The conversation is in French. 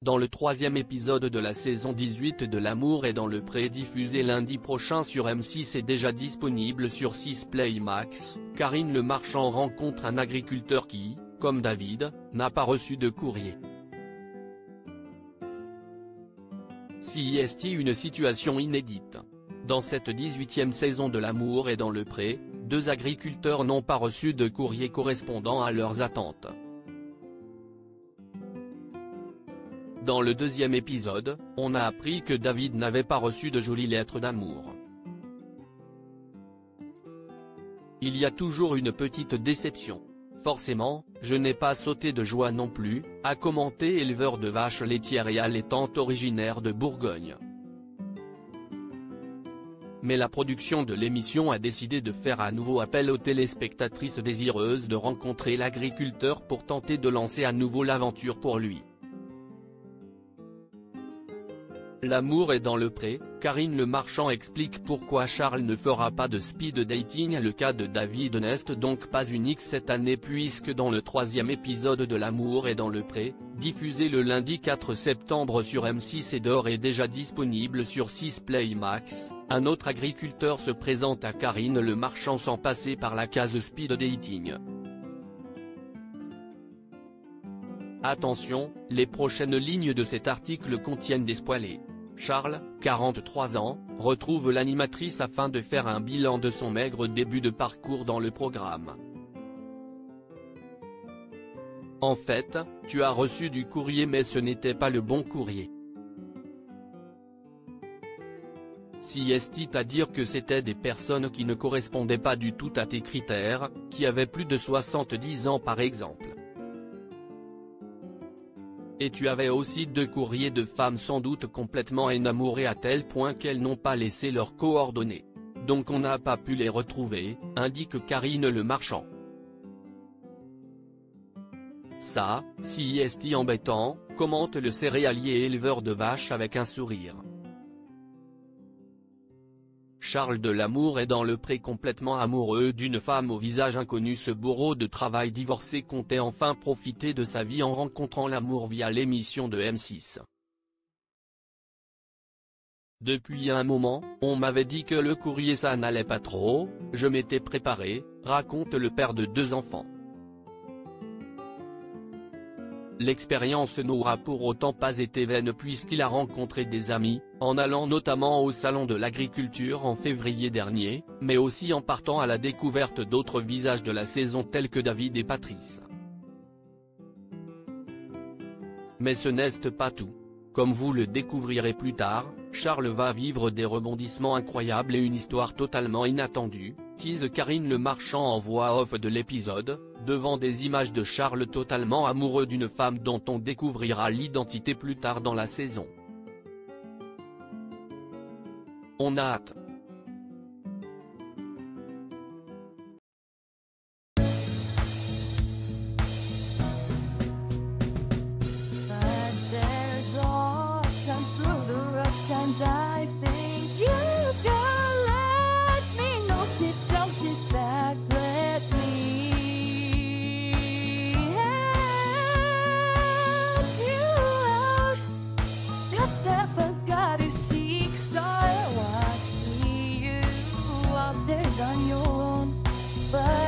dans le troisième épisode de la saison 18 de L'amour est dans le pré diffusé lundi prochain sur M6 et déjà disponible sur 6 Play Max, Karine Le Marchand rencontre un agriculteur qui, comme David, n'a pas reçu de courrier. CIST une situation inédite. Dans cette 18e saison de L'amour est dans le pré, 2 agriculteurs n'ont pas reçu de courrier correspondant à leurs attentes. Dans le deuxième épisode, on a appris que David n'avait pas reçu de jolies lettres d'amour. Il y a toujours une petite déception. Forcément, je n'ai pas sauté de joie non plus, a commenté éleveur de vaches laitières et allaitantes originaire de Bourgogne. Mais la production de l'émission a décidé de faire à nouveau appel aux téléspectatrices désireuses de rencontrer l'agriculteur pour tenter de lancer à nouveau l'aventure pour lui. L'amour est dans le pré, Karine Le Marchand explique pourquoi Charles ne fera pas de speed dating. Le cas de David n'est donc pas unique cette année puisque dans le troisième épisode de L'amour est dans le pré, diffusé le lundi 4 septembre sur M6 et d'or est déjà disponible sur 6 Play Max, un autre agriculteur se présente à Karine Le Marchand sans passer par la case speed dating. Attention, les prochaines lignes de cet article contiennent des spoilers. Charles, 43 ans, retrouve l'animatrice afin de faire un bilan de son maigre début de parcours dans le programme. En fait, tu as reçu du courrier mais ce n'était pas le bon courrier. CIST à dire que c'était des personnes qui ne correspondaient pas du tout à tes critères, qui avaient plus de 70 ans par exemple. Et tu avais aussi 2 courriers de femmes sans doute complètement énamourées à tel point qu'elles n'ont pas laissé leurs coordonnées. Donc on n'a pas pu les retrouver, indique Karine Le Marchand. Ça, CIST embêtant, commente le céréalier éleveur de vaches avec un sourire. Charles de L'amour est dans le pré complètement amoureux d'une femme au visage inconnu. Ce bourreau de travail divorcé comptait enfin profiter de sa vie en rencontrant l'amour via l'émission de M6. Depuis un moment, on m'avait dit que le courrier ça n'allait pas trop, je m'étais préparé, raconte le père de 2 enfants. L'expérience n'aura pour autant pas été vaine puisqu'il a rencontré des amis, en allant notamment au salon de l'agriculture en février dernier, mais aussi en partant à la découverte d'autres visages de la saison tels que David et Patrice. Mais ce n'est pas tout. Comme vous le découvrirez plus tard, Charles va vivre des rebondissements incroyables et une histoire totalement inattendue, tease Karine Le Marchand en voix off de l'épisode, devant des images de Charles totalement amoureux d'une femme dont on découvrira l'identité plus tard dans la saison. On a hâte. I think you can let me know. Sit down, sit back, let me help you out. The step I gotta seek, so I see you out there on your own, but